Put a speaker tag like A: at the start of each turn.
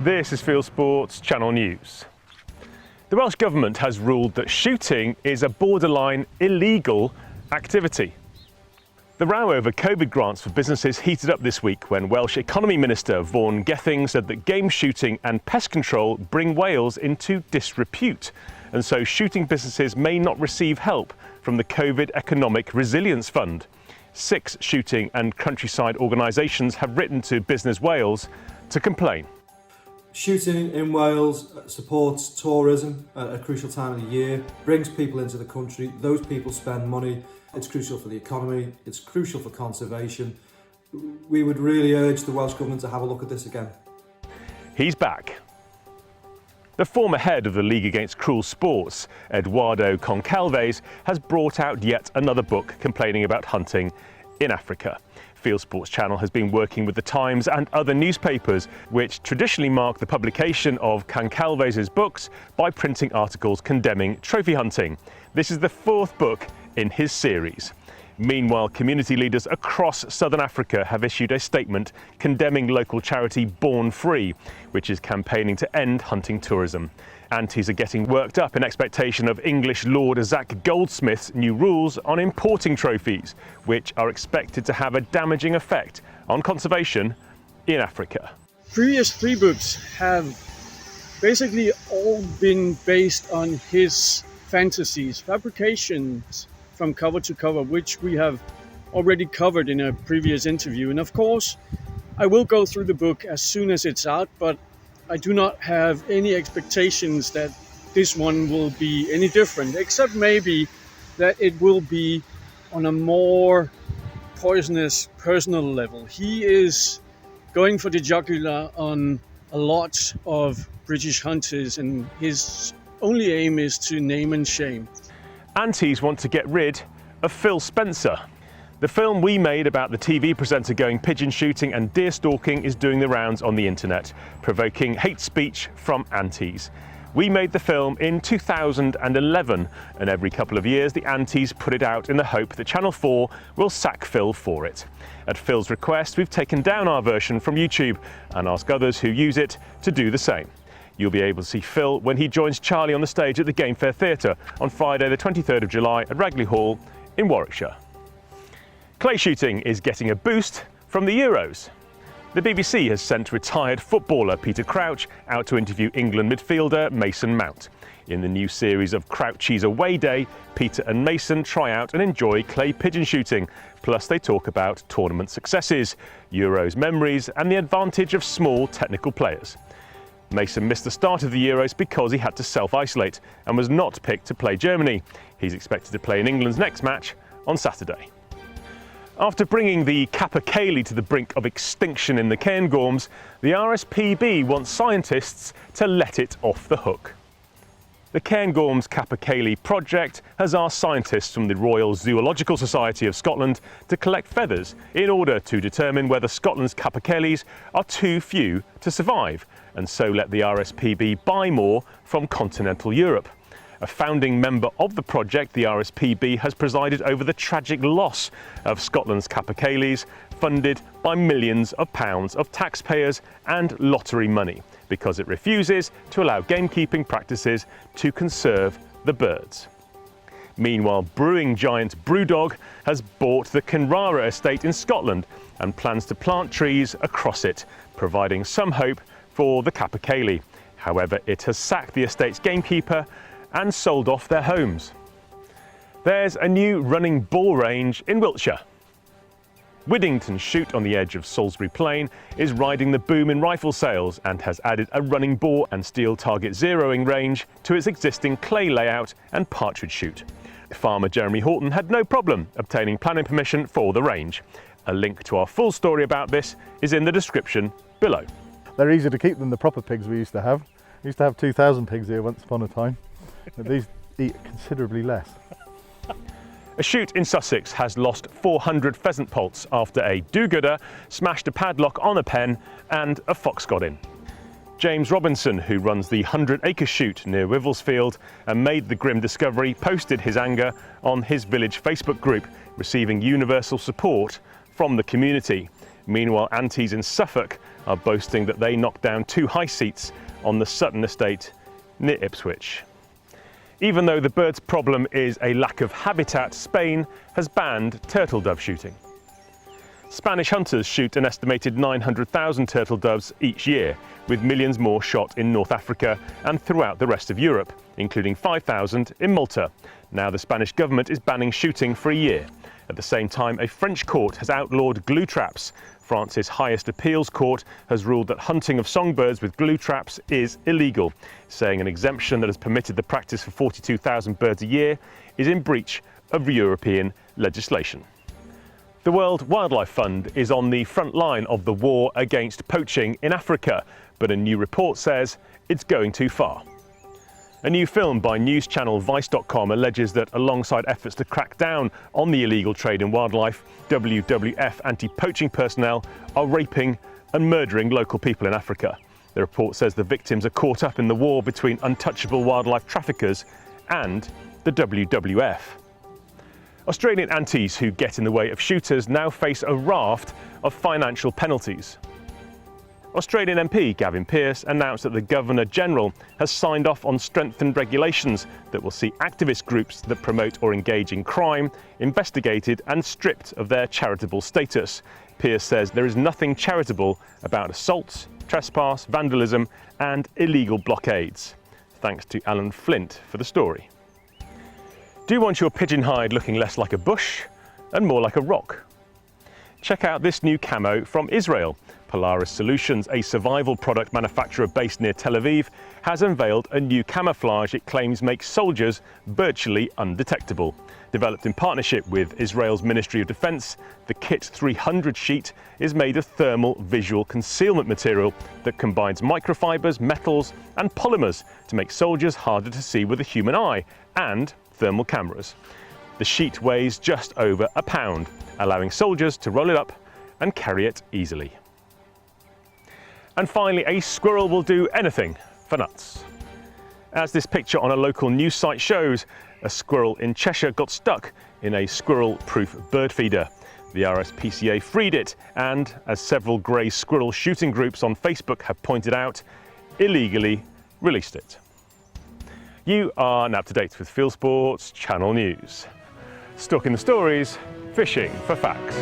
A: This is Fieldsports Channel News. The Welsh Government has ruled that shooting is a borderline illegal activity. The row over COVID grants for businesses heated up this week when Welsh Economy Minister Vaughan Gething said that game shooting and pest control bring Wales into disrepute, and so shooting businesses may not receive help from the COVID Economic Resilience Fund. 6 shooting and countryside organisations have written to Business Wales to complain.
B: Shooting in Wales supports tourism at a crucial time of the year, brings people into the country, those people spend money, it's crucial for the economy, it's crucial for conservation. We would really urge the Welsh Government to have a look at this again.
A: He's back. The former head of the League Against Cruel Sports, Eduardo Concalves, has brought out yet another book complaining about hunting in Africa. Fieldsports Channel has been working with the Times and other newspapers, which traditionally mark the publication of Concalves' books by printing articles condemning trophy hunting. This is the 4th book in his series. Meanwhile, community leaders across southern Africa have issued a statement condemning local charity Born Free, which is campaigning to end hunting tourism. Aunties are getting worked up in expectation of English Lord Zach Goldsmith's new rules on importing trophies, which are expected to have a damaging effect on conservation in Africa.
C: Previous 3 books have basically all been based on his fantasies, fabrications from cover to cover, which we have already covered in a previous interview. And of course, I will go through the book as soon as it's out, but I do not have any expectations that this one will be any different, except maybe that it will be on a more poisonous personal level. He is going for the jugular on a lot of British hunters, and his only aim is to name and shame.
A: Aunties want to get rid of Phil Spencer. The film we made about the TV presenter going pigeon shooting and deer stalking is doing the rounds on the internet, provoking hate speech from aunties. We made the film in 2011, and every couple of years the aunties put it out in the hope that Channel 4 will sack Phil for it. At Phil's request, we've taken down our version from YouTube and ask others who use it to do the same. You'll be able to see Phil when he joins Charlie on the stage at the Game Fair Theatre on Friday the 23rd of July at Ragley Hall in Warwickshire. Clay shooting is getting a boost from the Euros. The BBC has sent retired footballer Peter Crouch out to interview England midfielder Mason Mount. In the new series of Crouchy's Away Day, Peter and Mason try out and enjoy clay pigeon shooting. Plus they talk about tournament successes, Euros memories and the advantage of small technical players. Mason missed the start of the Euros because he had to self-isolate and was not picked to play Germany. He's expected to play in England's next match on Saturday. After bringing the capercaillie to the brink of extinction in the Cairngorms, the RSPB wants scientists to let it off the hook. The Cairngorms Capercaillie project has asked scientists from the Royal Zoological Society of Scotland to collect feathers in order to determine whether Scotland's capercaillies are too few to survive, and so let the RSPB buy more from continental Europe. A founding member of the project, the RSPB has presided over the tragic loss of Scotland's capercaillies, funded by millions of pounds of taxpayers and lottery money, because it refuses to allow gamekeeping practices to conserve the birds. Meanwhile, brewing giant Brewdog has bought the Kinrara estate in Scotland and plans to plant trees across it, providing some hope for the capercaillie. However, it has sacked the estate's gamekeeper and sold off their homes. There's a new running boar range in Wiltshire. Widdington Shoot on the edge of Salisbury Plain is riding the boom in rifle sales and has added a running boar and steel target zeroing range to its existing clay layout and partridge shoot. Farmer Jeremy Horton had no problem obtaining planning permission for the range. A link to our full story about this is in the description below.
D: They're easier to keep than the proper pigs we used to have. We used to have 2,000 pigs here once upon a time. But these eat considerably less.
A: A shoot in Sussex has lost 400 pheasant poults after a do-gooder smashed a padlock on a pen and a fox got in. James Robinson, who runs the 100-acre shoot near Wivelsfield and made the grim discovery, posted his anger on his village Facebook group, receiving universal support from the community. Meanwhile, Antes in Suffolk are boasting that they knocked down 2 high seats on the Sutton estate near Ipswich. Even though the bird's problem is a lack of habitat, Spain has banned turtle dove shooting. Spanish hunters shoot an estimated 900,000 turtle doves each year, with millions more shot in North Africa and throughout the rest of Europe, including 5,000 in Malta. Now the Spanish government is banning shooting for a year. At the same time, a French court has outlawed glue traps. France's highest appeals court has ruled that hunting of songbirds with glue traps is illegal, saying an exemption that has permitted the practice for 42,000 birds a year is in breach of European legislation. The World Wildlife Fund is on the front line of the war against poaching in Africa, but a new report says it's going too far. A new film by news channel Vice.com alleges that alongside efforts to crack down on the illegal trade in wildlife, WWF anti-poaching personnel are raping and murdering local people in Africa. The report says the victims are caught up in the war between untouchable wildlife traffickers and the WWF. Australian Antes who get in the way of shooters now face a raft of financial penalties. Australian MP Gavin Pearce announced that the Governor-General has signed off on strengthened regulations that will see activist groups that promote or engage in crime investigated and stripped of their charitable status. Pearce says there is nothing charitable about assaults, trespass, vandalism and illegal blockades. Thanks to Alan Flint for the story. Do you want your pigeon hide looking less like a bush and more like a rock? Check out this new camo from Israel. Polaris Solutions, a survival product manufacturer based near Tel Aviv, has unveiled a new camouflage it claims makes soldiers virtually undetectable. Developed in partnership with Israel's Ministry of Defense, the Kit 300 sheet is made of thermal visual concealment material that combines microfibers, metals and polymers to make soldiers harder to see with the human eye, and thermal cameras. The sheet weighs just over a pound, allowing soldiers to roll it up and carry it easily. And finally, a squirrel will do anything for nuts. As this picture on a local news site shows, a squirrel in Cheshire got stuck in a squirrel-proof bird feeder. The RSPCA freed it and, as several grey squirrel shooting groups on Facebook have pointed out, illegally released it. You are now up to date with Fieldsports Channel News. Stalking the stories, fishing for facts.